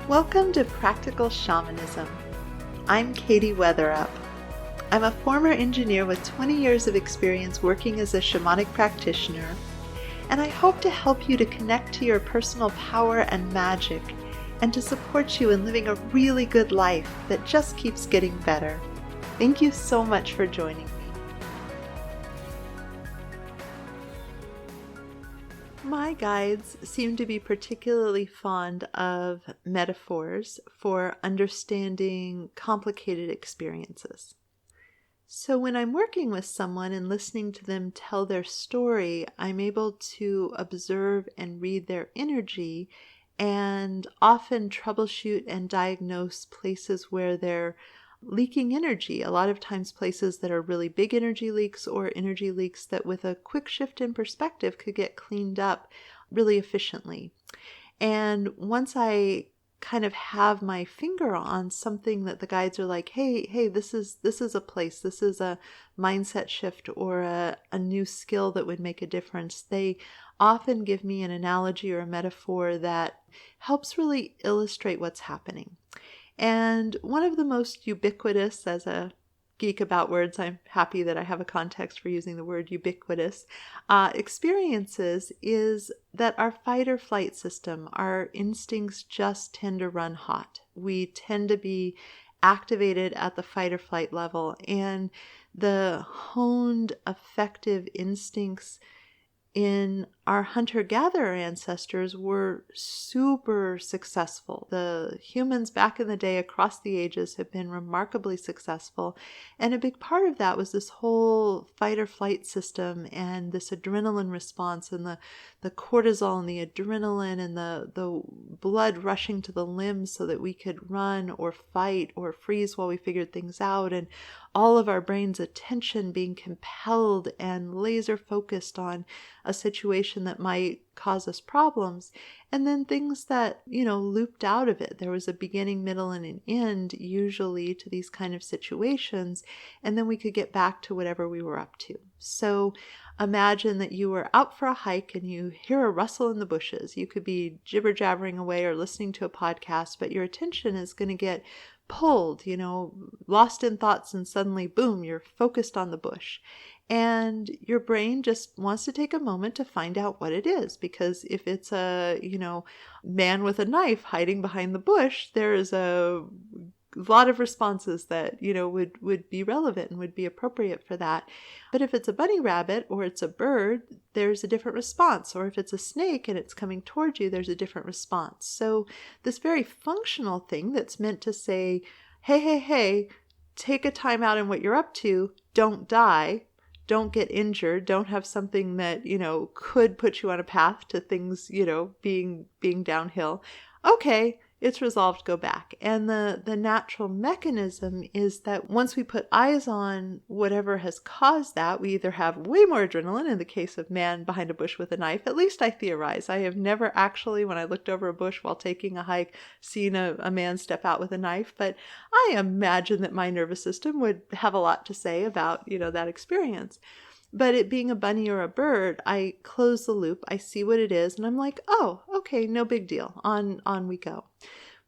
Welcome to Practical Shamanism. I'm Katie Weatherup. I'm a former engineer with 20 years of experience working as a shamanic practitioner, and I hope to help you to connect to your personal power and magic, and to support you in living a really good life that just keeps getting better. Thank you so much for joining me. My guides seem to be particularly fond of metaphors for understanding complicated experiences. So when I'm working with someone and listening to them tell their story, I'm able to observe and read their energy and often troubleshoot and diagnose places where they're leaking energy. A lot of times places that are really big energy leaks, or energy leaks that with a quick shift in perspective could get cleaned up really efficiently. And once I kind of have my finger on something that the guides are like, hey, this is a place, this is a mindset shift or a new skill that would make a difference, they often give me an analogy or a metaphor that helps really illustrate what's happening. And one of the most ubiquitous, as a geek about words, I'm happy that I have a context for using the word ubiquitous, experiences is that our fight or flight system, our instincts just tend to run hot. We tend to be activated at the fight or flight level, and the honed, effective instincts in our hunter-gatherer ancestors were super successful. The humans back in the day across the ages have been remarkably successful. And a big part of that was this whole fight or flight system and this adrenaline response and the cortisol and the adrenaline and the blood rushing to the limbs so that we could run or fight or freeze while we figured things out. And all of our brain's attention being compelled and laser focused on a situation that might cause us problems, and then things that, looped out of it. There was a beginning, middle, and an end usually to these kind of situations, and then we could get back to whatever we were up to. So imagine that you were out for a hike and you hear a rustle in the bushes. You could be jibber-jabbering away or listening to a podcast, but your attention is going to get pulled, lost in thoughts, and suddenly, boom, you're focused on the bush. And your brain just wants to take a moment to find out what it is, because if it's a, man with a knife hiding behind the bush, there is a lot of responses that, would be relevant and would be appropriate for that. But if it's a bunny rabbit or it's a bird, there's a different response. Or if it's a snake and it's coming towards you, there's a different response. So this very functional thing that's meant to say, hey, take a time out in what you're up to, don't die, don't get injured, don't have something that, could put you on a path to things, being downhill. Okay, it's resolved, go back. And the natural mechanism is that once we put eyes on whatever has caused that, we either have way more adrenaline in the case of man behind a bush with a knife. At least I theorize. I have never actually, when I looked over a bush while taking a hike, seen a man step out with a knife, but I imagine that my nervous system would have a lot to say about, that experience. But it being a bunny or a bird, I close the loop, I see what it is, and I'm like, oh, okay, no big deal. On we go.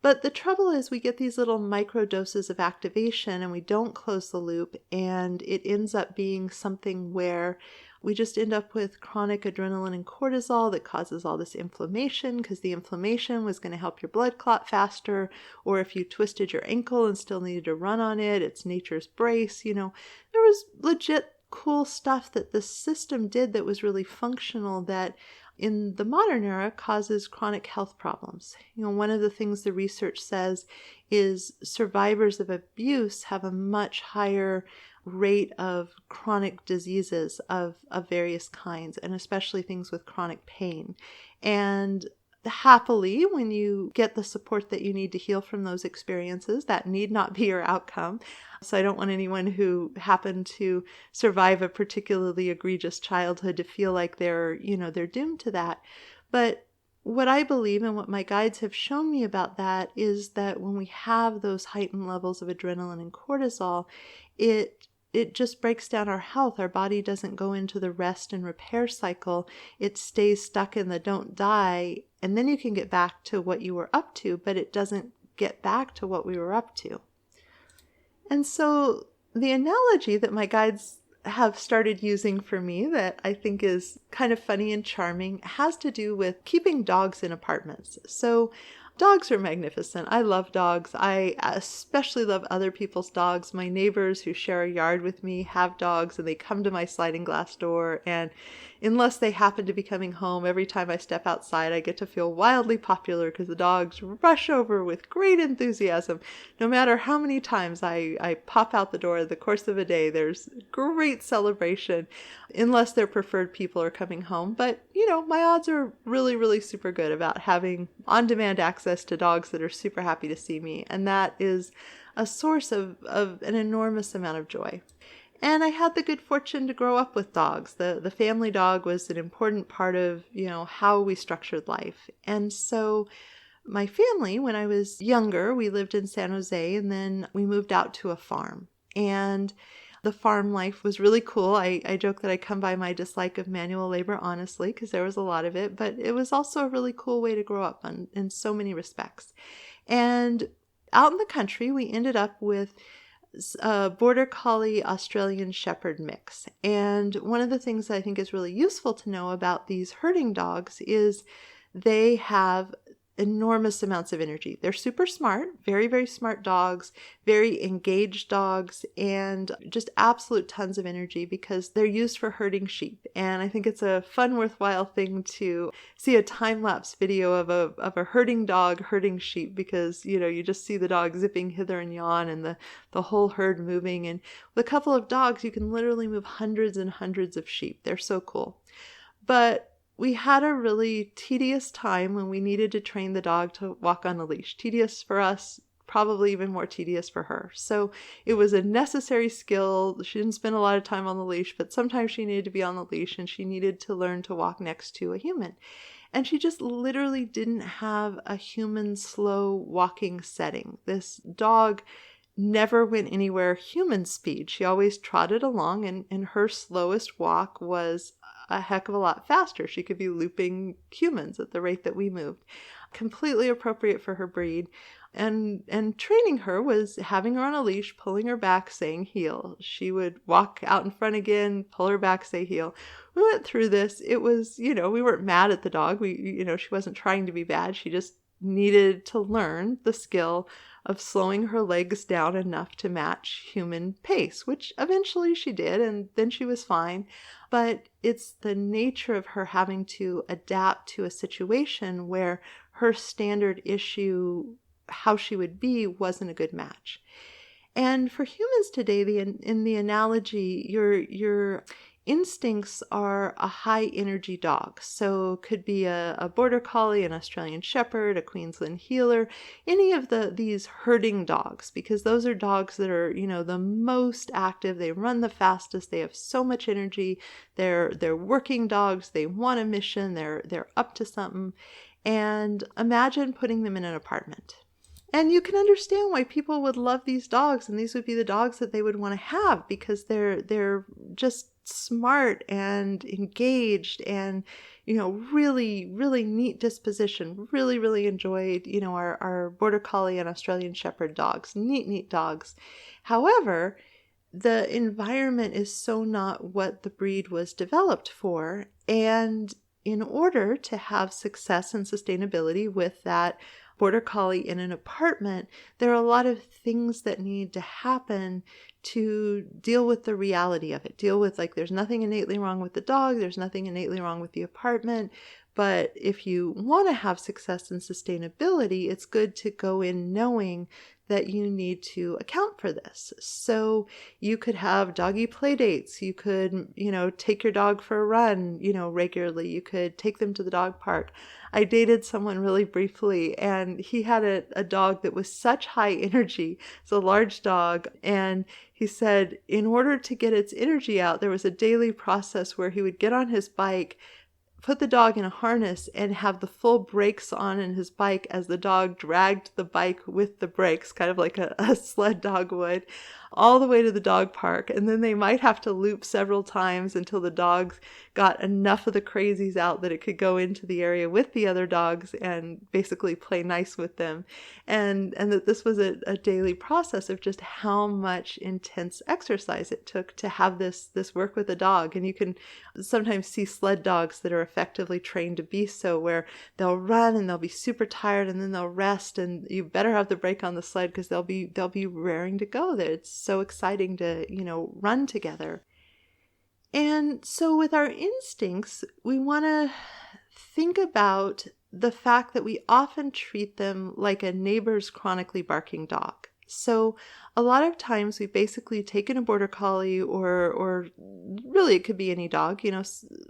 But the trouble is we get these little micro doses of activation and we don't close the loop, and it ends up being something where we just end up with chronic adrenaline and cortisol that causes all this inflammation, because the inflammation was going to help your blood clot faster. Or if you twisted your ankle and still needed to run on it, it's nature's brace. There was legit cool stuff that the system did that was really functional that in the modern era causes chronic health problems. One of the things the research says is survivors of abuse have a much higher rate of chronic diseases of various kinds, and especially things with chronic pain. And happily, when you get the support that you need to heal from those experiences, that need not be your outcome. So I don't want anyone who happened to survive a particularly egregious childhood to feel like they're doomed to that. But what I believe and what my guides have shown me about that is that when we have those heightened levels of adrenaline and cortisol, it it just breaks down our health. Our body doesn't go into the rest and repair cycle. It stays stuck in the don't die, and then you can get back to what you were up to, but it doesn't get back to what we were up to. And so the analogy that my guides have started using for me that I think is kind of funny and charming has to do with keeping dogs in apartments. So dogs are magnificent. I love dogs. I especially love other people's dogs. My neighbors who share a yard with me have dogs, and they come to my sliding glass door, and unless they happen to be coming home, every time I step outside, I get to feel wildly popular because the dogs rush over with great enthusiasm. No matter how many times I pop out the door in the course of a day, there's great celebration, unless their preferred people are coming home. But, my odds are really, really super good about having on-demand access to dogs that are super happy to see me. And that is a source of an enormous amount of joy. And I had the good fortune to grow up with dogs. The family dog was an important part of, how we structured life. And so my family, when I was younger, we lived in San Jose, and then we moved out to a farm. And the farm life was really cool. I joke that I come by my dislike of manual labor honestly, because there was a lot of it, but it was also a really cool way to grow up in so many respects. And out in the country, we ended up with a Border Collie Australian Shepherd mix. And one of the things that I think is really useful to know about these herding dogs is they have enormous amounts of energy. They're super smart, very, very smart dogs, very engaged dogs, and just absolute tons of energy because they're used for herding sheep. And I think it's a fun, worthwhile thing to see a time-lapse video of a herding dog herding sheep, because, you just see the dog zipping hither and yon and the whole herd moving. And with a couple of dogs, you can literally move hundreds and hundreds of sheep. They're so cool. But we had a really tedious time when we needed to train the dog to walk on a leash. Tedious for us, probably even more tedious for her. So it was a necessary skill. She didn't spend a lot of time on the leash, but sometimes she needed to be on the leash, and she needed to learn to walk next to a human. And she just literally didn't have a human slow walking setting. This dog never went anywhere human speed. She always trotted along, and her slowest walk was a heck of a lot faster. She could be looping humans at the rate that we moved. Completely appropriate for her breed. And training her was having her on a leash, pulling her back, saying heel. She would walk out in front again, pull her back, say heel. We went through this. It was, we weren't mad at the dog. She wasn't trying to be bad. She just needed to learn the skill of slowing her legs down enough to match human pace, which eventually she did, and then she was fine. But it's the nature of her having to adapt to a situation where her standard issue, how she would be, wasn't a good match. And for humans today, in the analogy, your instincts are a high energy dog. So could be a Border Collie, an Australian Shepherd, a Queensland Heeler, any of these herding dogs, because those are dogs that are, the most active. They run the fastest. They have so much energy. They're working dogs. They want a mission. They're up to something. And imagine putting them in an apartment. And you can understand why people would love these dogs, and these would be the dogs that they would want to have, because they're just smart and engaged and, really, really neat disposition. Really, really enjoyed, our Border Collie and Australian Shepherd dogs. Neat dogs. However, the environment is so not what the breed was developed for. And in order to have success and sustainability with that Border Collie in an apartment, there are a lot of things that need to happen to deal with the reality of it. Deal with, there's nothing innately wrong with the dog, there's nothing innately wrong with the apartment, but if you want to have success and sustainability, it's good to go in knowing that you need to account for this. So you could have doggy play dates. You could, take your dog for a run, regularly. You could take them to the dog park. I dated someone really briefly, and he had a dog that was such high energy. It's a large dog. And he said in order to get its energy out, there was a daily process where he would get on his bike, put the dog in a harness, and have the full brakes on in his bike as the dog dragged the bike with the brakes, kind of like a sled dog would. all the way to the dog park. And then they might have to loop several times until the dogs got enough of the crazies out that it could go into the area with the other dogs and basically play nice with them. And that this was a daily process of just how much intense exercise it took to have this work with a dog. And you can sometimes see sled dogs that are effectively trained to be so, where they'll run and they'll be super tired and then they'll rest, and you better have the brake on the sled because they'll be raring to go there. It's so exciting to, run together. And so with our instincts, we want to think about the fact that we often treat them like a neighbor's chronically barking dog. So a lot of times we've basically taken a border collie, or really it could be any dog,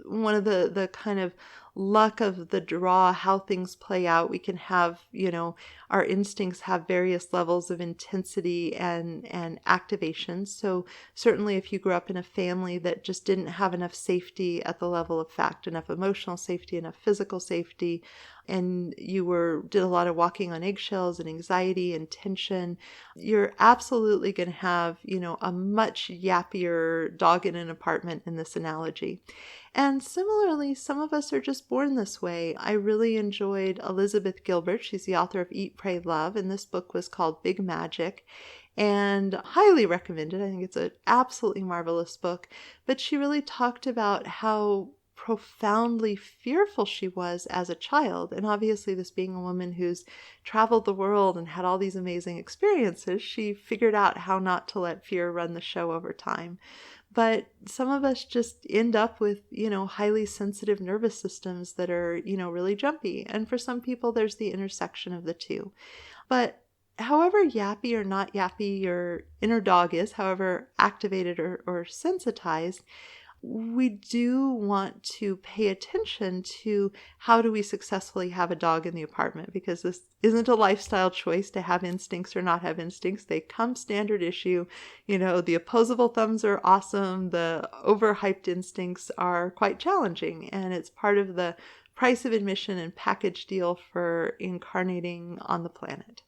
one of the kind of luck of the draw, how things play out. We can have, our instincts have various levels of intensity and activation. So certainly if you grew up in a family that just didn't have enough safety at the level of fact, enough emotional safety, enough physical safety, and you did a lot of walking on eggshells and anxiety and tension, you're absolutely going to have, a much yappier dog in an apartment in this analogy. And similarly, some of us are just born this way. I really enjoyed Elizabeth Gilbert. She's the author of Eat, Pray, Love, and this book was called Big Magic, and highly recommended. I think it's an absolutely marvelous book. But she really talked about how profoundly fearful she was as a child. And obviously, this being a woman who's traveled the world and had all these amazing experiences, she figured out how not to let fear run the show over time. But some of us just end up with, highly sensitive nervous systems that are, really jumpy. And for some people, there's the intersection of the two. But however yappy or not yappy your inner dog is, however activated or sensitized, we do want to pay attention to how do we successfully have a dog in the apartment, because this isn't a lifestyle choice to have instincts or not have instincts. They come standard issue. The opposable thumbs are awesome. The overhyped instincts are quite challenging, and it's part of the price of admission and package deal for incarnating on the planet.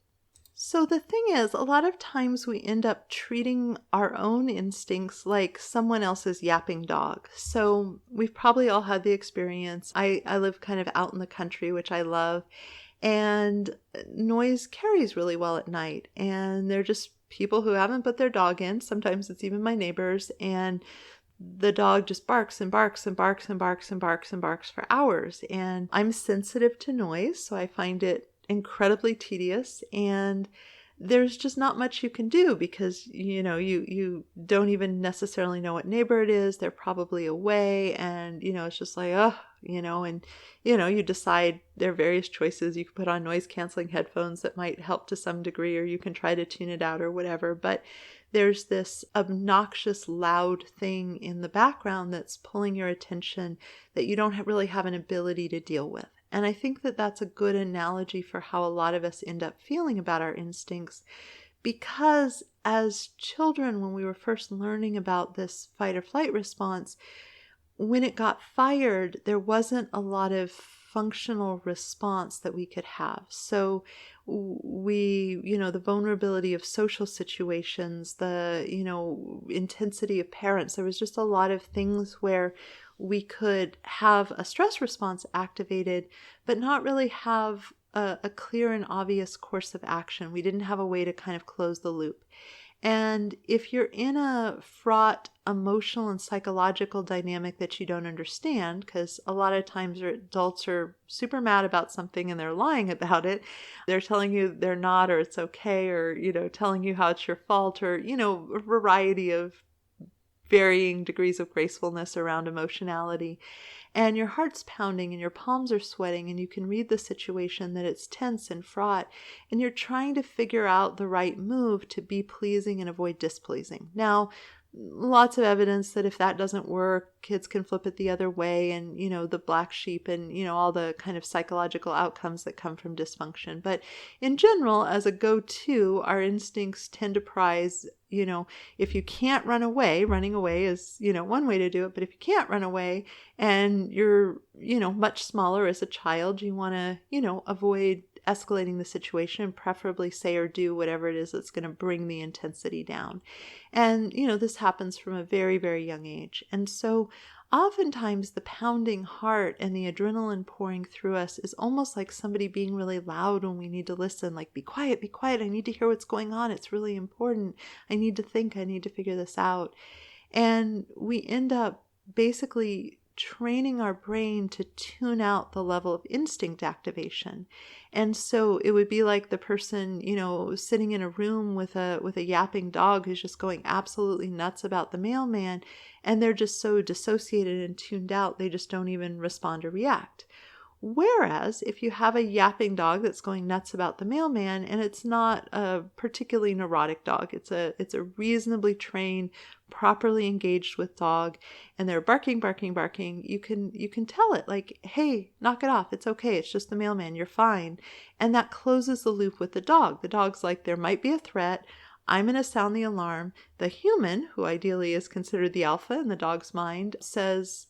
So the thing is, a lot of times we end up treating our own instincts like someone else's yapping dog. So we've probably all had the experience. I live kind of out in the country, which I love, and noise carries really well at night. And they're just people who haven't put their dog in. Sometimes it's even my neighbors, and the dog just barks and barks and barks and barks and barks and barks for hours. And I'm sensitive to noise, so I find it incredibly tedious, and there's just not much you can do because you don't even necessarily know what neighbor it is. They're probably away, and it's just like and you decide there are various choices. You can put on noise canceling headphones that might help to some degree, or you can try to tune it out or whatever, but there's this obnoxious loud thing in the background that's pulling your attention that you don't really have an ability to deal with. And I think that that's a good analogy for how a lot of us end up feeling about our instincts, because as children, when we were first learning about this fight or flight response, when it got fired, there wasn't a lot of functional response that we could have. So the vulnerability of social situations, the, intensity of parents, there was just a lot of things where we could have a stress response activated, but not really have a clear and obvious course of action. We didn't have a way to kind of close the loop. And if you're in a fraught emotional and psychological dynamic that you don't understand, because a lot of times adults are super mad about something and they're lying about it. They're telling you they're not, or it's okay, or, telling you how it's your fault, or, a variety of varying degrees of gracefulness around emotionality. And your heart's pounding and your palms are sweating, and you can read the situation that it's tense and fraught, and you're trying to figure out the right move to be pleasing and avoid displeasing. Now, lots of evidence that if that doesn't work, kids can flip it the other way, and, the black sheep and, all the kind of psychological outcomes that come from dysfunction. But in general, as a go-to, our instincts tend to prize, if you can't run away, running away is, one way to do it. But if you can't run away and you're, much smaller as a child, you want to, avoid escalating the situation, preferably say or do whatever it is that's going to bring the intensity down. And, this happens from a very, very young age. And so oftentimes the pounding heart and the adrenaline pouring through us is almost like somebody being really loud when we need to listen, like, be quiet, I need to hear what's going on. It's really important. I need to think, I need to figure this out. And we end up basically training our brain to tune out the level of instinct activation. And so it would be like the person, sitting in a room with a yapping dog who's just going absolutely nuts about the mailman, and they're just so dissociated and tuned out, they just don't even respond or react. Whereas if you have a yapping dog that's going nuts about the mailman, and it's not a particularly neurotic dog, it's a reasonably trained, properly engaged with dog, and they're barking, you can tell it, like, hey, knock it off. It's okay. It's just the mailman. You're fine. And that closes the loop with the dog. The dog's like, there might be a threat. I'm going to sound the alarm. The human, who ideally is considered the alpha in the dog's mind, says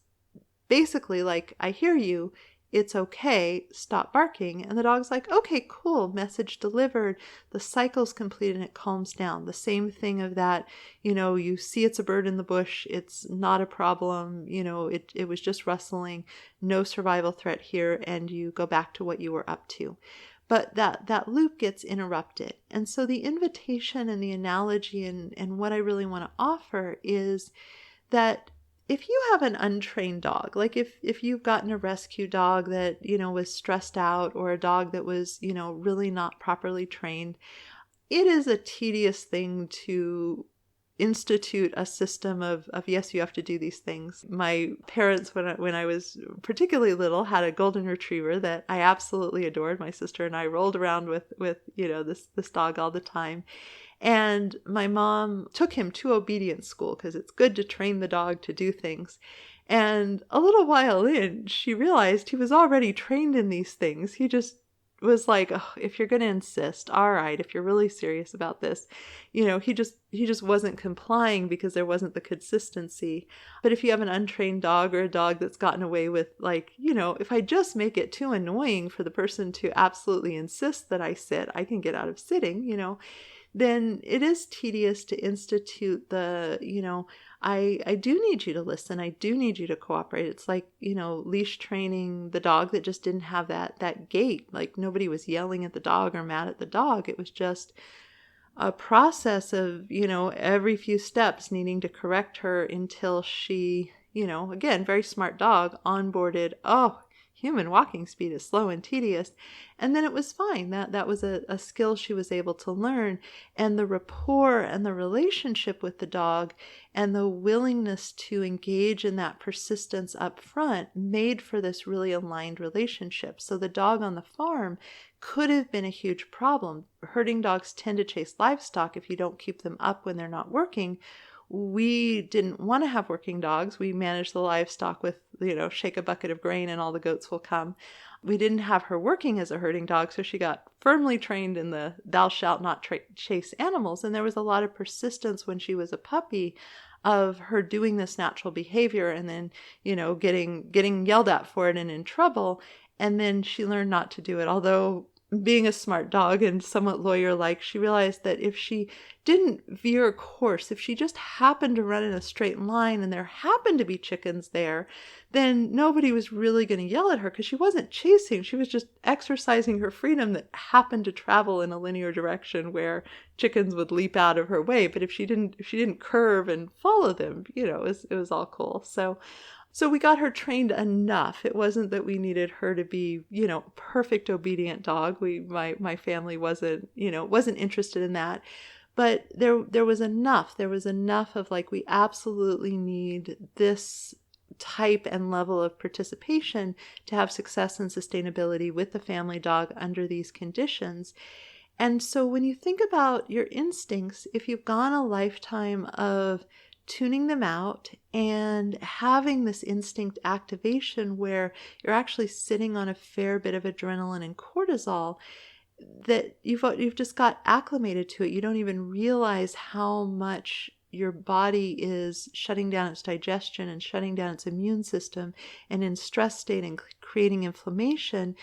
basically, like, I hear you. It's okay, stop barking. And the dog's like, okay, cool, message delivered. The cycle's complete and it calms down. The same thing of that, you see it's a bird in the bush. It's not a problem. It was just rustling, no survival threat here. And you go back to what you were up to. But that loop gets interrupted. And so the invitation and the analogy and what I really want to offer is that if you have an untrained dog, like if you've gotten a rescue dog that, was stressed out, or a dog that was, really not properly trained, it is a tedious thing to institute a system of yes, you have to do these things. My parents, when I was particularly little, had a golden retriever that I absolutely adored. My sister and I rolled around with this dog all the time. And my mom took him to obedience school because it's good to train the dog to do things. And a little while in, she realized he was already trained in these things. He just was like, oh, if you're going to insist, all right, if you're really serious about this, he just wasn't complying because there wasn't the consistency. But if you have an untrained dog, or a dog that's gotten away with, like, if I just make it too annoying for the person to absolutely insist that I sit, I can get out of sitting, then it is tedious to institute the, I do need you to listen. I do need you to cooperate. It's like, leash training the dog that just didn't have that gait. Like, nobody was yelling at the dog or mad at the dog. It was just a process of, every few steps needing to correct her until she, again, very smart dog, onboarded, oh, human walking speed is slow and tedious. And then it was fine. That was a skill she was able to learn. And the rapport and the relationship with the dog and the willingness to engage in that persistence up front made for this really aligned relationship. So the dog on the farm could have been a huge problem. Herding dogs tend to chase livestock if you don't keep them up when they're not working. We didn't want to have working dogs. We managed the livestock with, shake a bucket of grain and all the goats will come. We didn't have her working as a herding dog, so she got firmly trained in the thou shalt not chase animals. And there was a lot of persistence when she was a puppy of her doing this natural behavior and then, getting yelled at for it and in trouble. And then she learned not to do it. Although being a smart dog and somewhat lawyer-like, she realized that if she didn't veer a course, if she just happened to run in a straight line and there happened to be chickens there, then nobody was really going to yell at her because she wasn't chasing. She was just exercising her freedom that happened to travel in a linear direction where chickens would leap out of her way. But if she didn't curve and follow them, it was all cool. So we got her trained enough. It wasn't that we needed her to be, perfect obedient dog. My family wasn't interested in that. But there was enough. There was enough of, like, we absolutely need this type and level of participation to have success and sustainability with the family dog under these conditions. And so when you think about your instincts, if you've gone a lifetime of tuning them out and having this instinct activation where you're actually sitting on a fair bit of adrenaline and cortisol, that you've just got acclimated to it. You don't even realize how much your body is shutting down its digestion and shutting down its immune system and in stress state and creating inflammation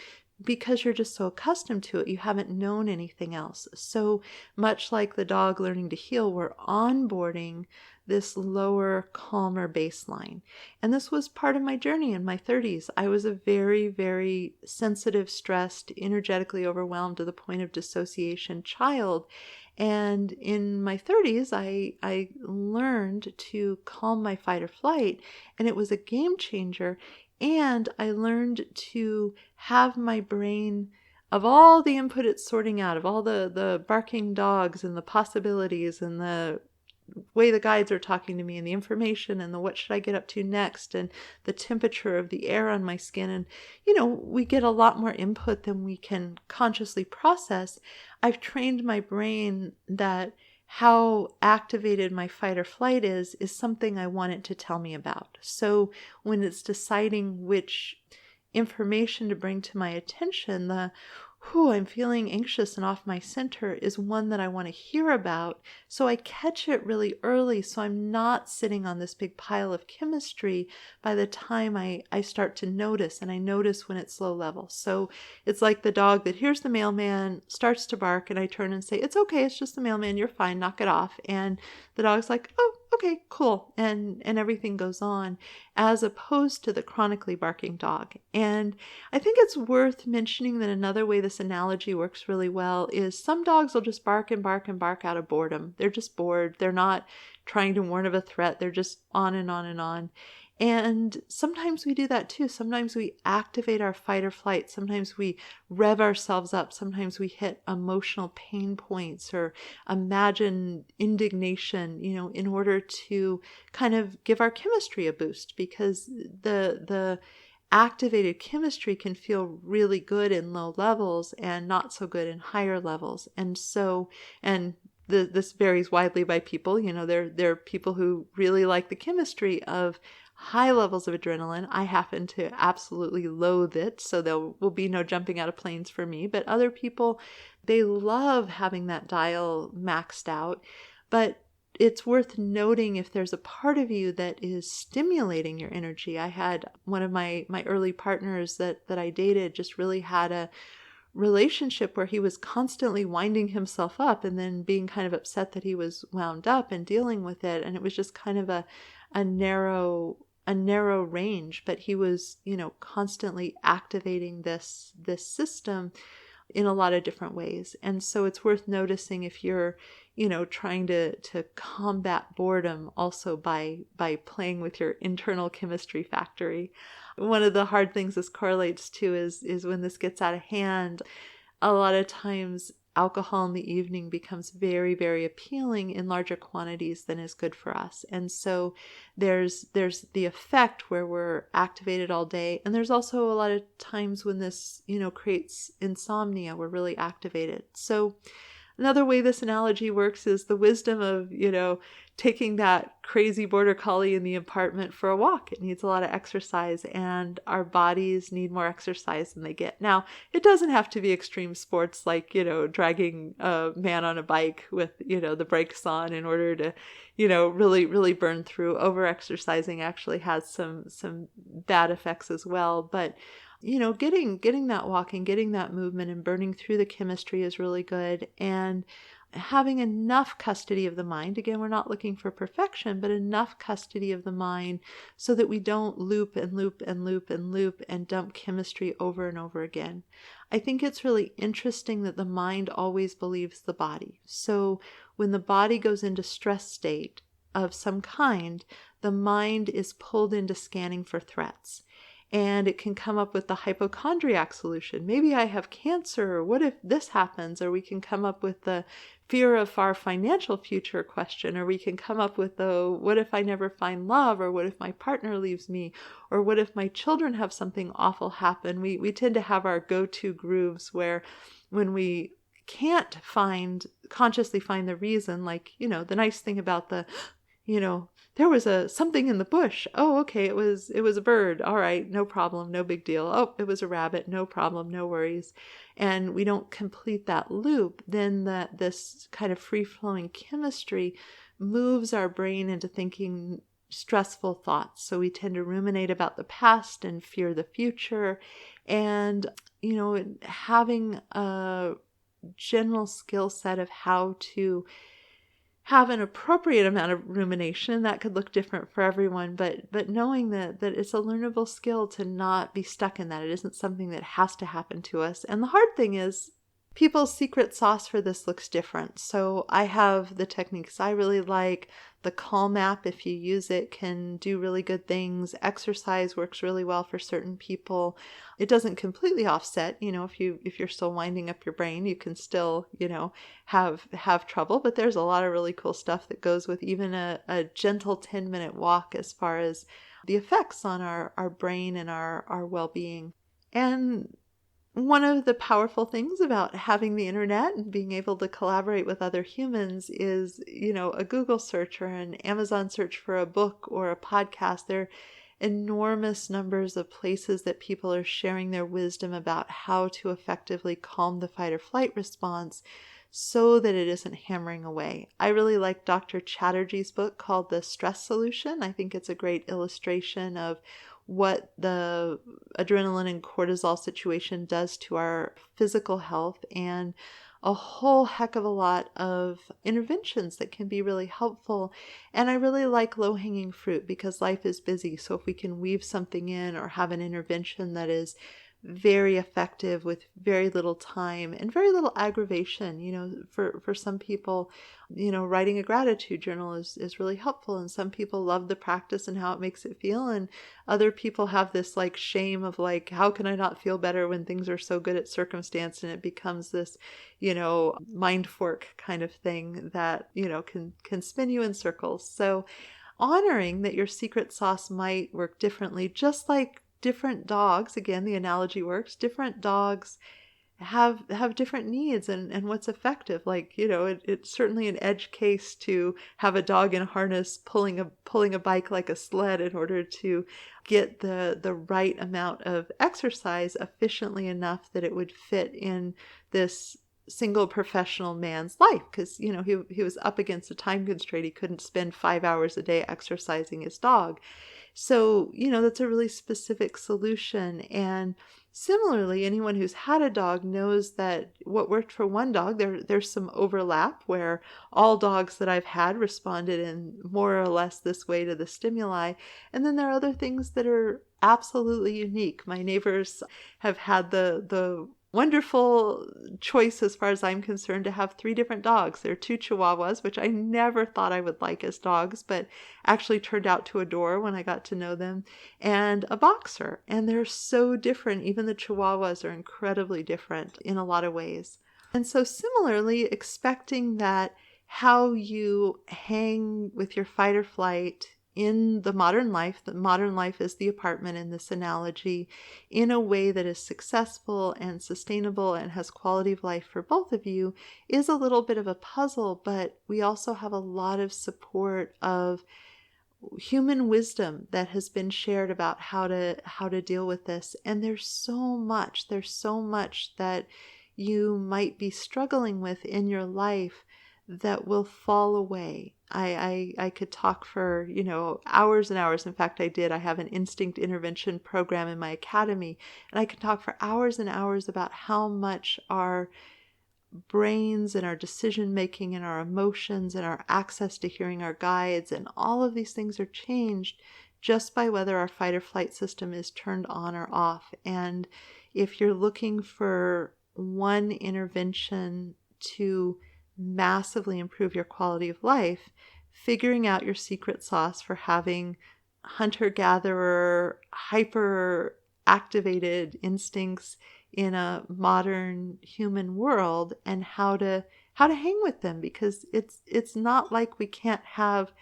because you're just so accustomed to it, you haven't known anything else. So much like the dog learning to heel, we're onboarding this lower, calmer baseline. And this was part of my journey in my 30s. I was a very, very sensitive, stressed, energetically overwhelmed to the point of dissociation child. And in my 30s, I learned to calm my fight or flight, and it was a game changer. And I learned to have my brain, of all the input it's sorting out, of all the barking dogs and the possibilities and the way the guides are talking to me and the information and the what should I get up to next and the temperature of the air on my skin. And, we get a lot more input than we can consciously process. I've trained my brain that how activated my fight or flight is something I want it to tell me about. So when it's deciding which information to bring to my attention, I'm feeling anxious and off my center is one that I want to hear about. So I catch it really early, so I'm not sitting on this big pile of chemistry by the time I start to notice, and I notice when it's low level. So it's like the dog that hears the mailman, starts to bark, and I turn and say, "It's okay, it's just the mailman, you're fine, knock it off." And the dog's like, "Oh, okay, cool." And everything goes on, as opposed to the chronically barking dog. And I think it's worth mentioning that another way this analogy works really well is some dogs will just bark and bark and bark out of boredom. They're just bored. They're not trying to warn of a threat. They're just on and on and on. And sometimes we do that too. Sometimes we activate our fight or flight. Sometimes we rev ourselves up. Sometimes we hit emotional pain points or imagine indignation, in order to kind of give our chemistry a boost, because the activated chemistry can feel really good in low levels and not so good in higher levels. And so, this varies widely by people. There are people who really like the chemistry of high levels of adrenaline. I happen to absolutely loathe it, so there will be no jumping out of planes for me. But other people, they love having that dial maxed out. But it's worth noting if there's a part of you that is stimulating your energy. I had one of my early partners that I dated just really had a relationship where he was constantly winding himself up and then being kind of upset that he was wound up and dealing with it. And it was just kind of a narrow range, but he was, constantly activating this system in a lot of different ways. And so it's worth noticing if you're, trying to combat boredom also by playing with your internal chemistry factory. One of the hard things this correlates to is when this gets out of hand, a lot of times alcohol in the evening becomes very, very appealing in larger quantities than is good for us. And so there's the effect where we're activated all day. And there's also a lot of times when this, creates insomnia. We're really activated. So another way this analogy works is the wisdom of, taking that crazy border collie in the apartment for a walk. It needs a lot of exercise, and our bodies need more exercise than they get. Now, it doesn't have to be extreme sports like, dragging a man on a bike with, the brakes on in order to, really, really burn through. Over-exercising actually has some bad effects as well. But getting that walking, getting that movement and burning through the chemistry is really good. And having enough custody of the mind, again, we're not looking for perfection, but enough custody of the mind so that we don't loop and loop and loop and loop and dump chemistry over and over again. I think it's really interesting that the mind always believes the body. So when the body goes into stress state of some kind, the mind is pulled into scanning for threats. And it can come up with the hypochondriac solution. Maybe I have cancer, or what if this happens? Or we can come up with the fear of our financial future question, or we can come up with the what if I never find love, or what if my partner leaves me, or what if my children have something awful happen. We tend to have our go-to grooves where when we can't consciously find the reason, like, the nice thing about there was something in the bush. Oh, okay, it was a bird. All right, no problem, no big deal. Oh, it was a rabbit. No problem, no worries. And we don't complete that loop. Then this kind of free-flowing chemistry moves our brain into thinking stressful thoughts. So we tend to ruminate about the past and fear the future. And, having a general skill set of how to have an appropriate amount of rumination, that could look different for everyone, but knowing that it's a learnable skill to not be stuck in that. It isn't something that has to happen to us. And the hard thing is, people's secret sauce for this looks different. So I have the techniques I really like. The Calm app, if you use it, can do really good things. Exercise works really well for certain people. It doesn't completely offset, if you're still winding up your brain, you can still, have trouble, but there's a lot of really cool stuff that goes with even a gentle 10-minute walk as far as the effects on our brain and our well-being. And one of the powerful things about having the internet and being able to collaborate with other humans is, a Google search or an Amazon search for a book or a podcast. There are enormous numbers of places that people are sharing their wisdom about how to effectively calm the fight or flight response so that it isn't hammering away. I really like Dr. Chatterjee's book called The Stress Solution. I think it's a great illustration of what the adrenaline and cortisol situation does to our physical health, and a whole heck of a lot of interventions that can be really helpful. And I really like low-hanging fruit because life is busy. So if we can weave something in or have an intervention that is very effective with very little time and very little aggravation, for some people, writing a gratitude journal is really helpful, and some people love the practice and how it makes it feel, and other people have this like shame of like, how can I not feel better when things are so good at circumstance, and it becomes this mind fork kind of thing that can spin you in circles. So honoring that your secret sauce might work differently, just like different dogs, again, the analogy works, different dogs have different needs and what's effective. Like, it's certainly an edge case to have a dog in a harness pulling a bike like a sled in order to get the right amount of exercise efficiently enough that it would fit in this single professional man's life, because he was up against a time constraint. He couldn't spend 5 hours a day exercising his dog. So, that's a really specific solution. And similarly, anyone who's had a dog knows that what worked for one dog, there's some overlap where all dogs that I've had responded in more or less this way to the stimuli. And then there are other things that are absolutely unique. My neighbors have had the wonderful choice, as far as I'm concerned, to have 3 different dogs. There are 2 Chihuahuas, which I never thought I would like as dogs, but actually turned out to adore when I got to know them, and a boxer. And they're so different. Even the Chihuahuas are incredibly different in a lot of ways. And so similarly, expecting that how you hang with your fight or flight in the modern life is the apartment in this analogy, in a way that is successful and sustainable and has quality of life for both of you, is a little bit of a puzzle, but we also have a lot of support of human wisdom that has been shared about how to deal with this. And there's so much that you might be struggling with in your life that will fall away. I could talk for, hours and hours. In fact, I have an instinct intervention program in my academy, and I could talk for hours and hours about how much our brains and our decision making and our emotions and our access to hearing our guides and all of these things are changed just by whether our fight or flight system is turned on or off. And if you're looking for one intervention to massively improve your quality of life, figuring out your secret sauce for having hunter-gatherer, hyper-activated instincts in a modern human world, and how to hang with them, because it's not like we can't have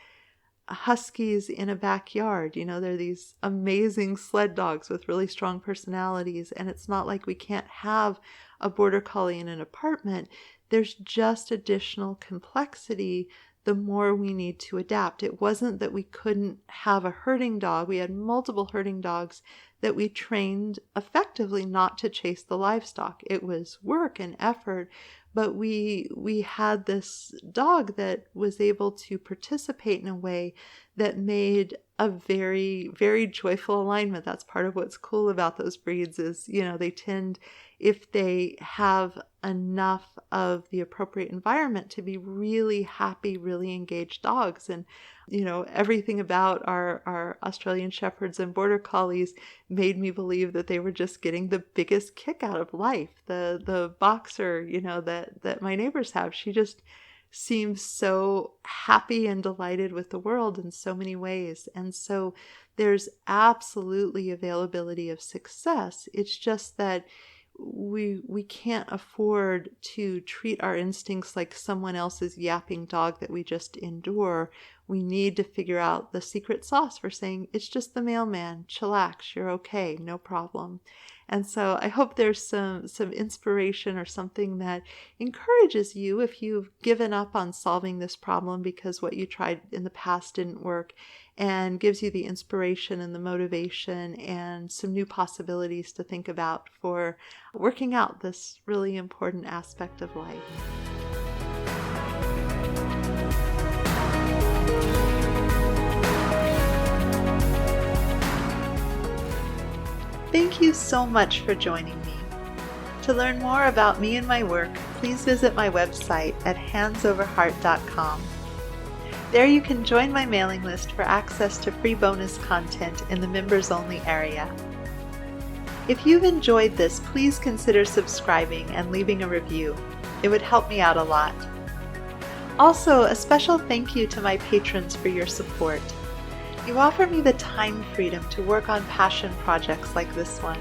huskies in a backyard. They're these amazing sled dogs with really strong personalities, and it's not like we can't have a border collie in an apartment. There's just additional complexity the more we need to adapt. It wasn't that we couldn't have a herding dog. We had multiple herding dogs that we trained effectively not to chase the livestock. It was work and effort, but we had this dog that was able to participate in a way that made a very, very joyful alignment. That's part of what's cool about those breeds is, they tend, if they have enough of the appropriate environment, to be really happy, really engaged dogs. And everything about our Australian Shepherds and Border Collies made me believe that they were just getting the biggest kick out of life. The boxer, that my neighbors have, she just seems so happy and delighted with the world in so many ways. And so there's absolutely availability of success. It's just that we can't afford to treat our instincts like someone else's yapping dog that we just endure. We need to figure out the secret sauce for saying, it's just the mailman, chillax, you're okay, no problem. And so I hope there's some inspiration or something that encourages you if you've given up on solving this problem because what you tried in the past didn't work, and gives you the inspiration and the motivation and some new possibilities to think about for working out this really important aspect of life. Thank you so much for joining me. To learn more about me and my work, please visit my website at handsoverheart.com. There you can join my mailing list for access to free bonus content in the members-only area. If you've enjoyed this, please consider subscribing and leaving a review. It would help me out a lot. Also, a special thank you to my patrons for your support. You offer me the time freedom to work on passion projects like this one.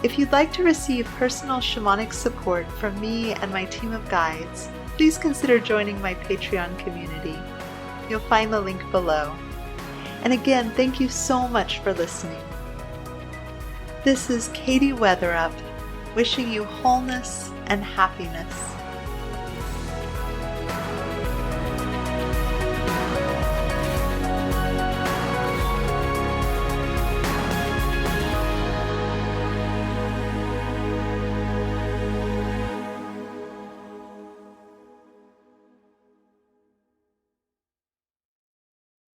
If you'd like to receive personal shamanic support from me and my team of guides, please consider joining my Patreon community. You'll find the link below. And again, thank you so much for listening. This is Katie Weatherup, wishing you wholeness and happiness.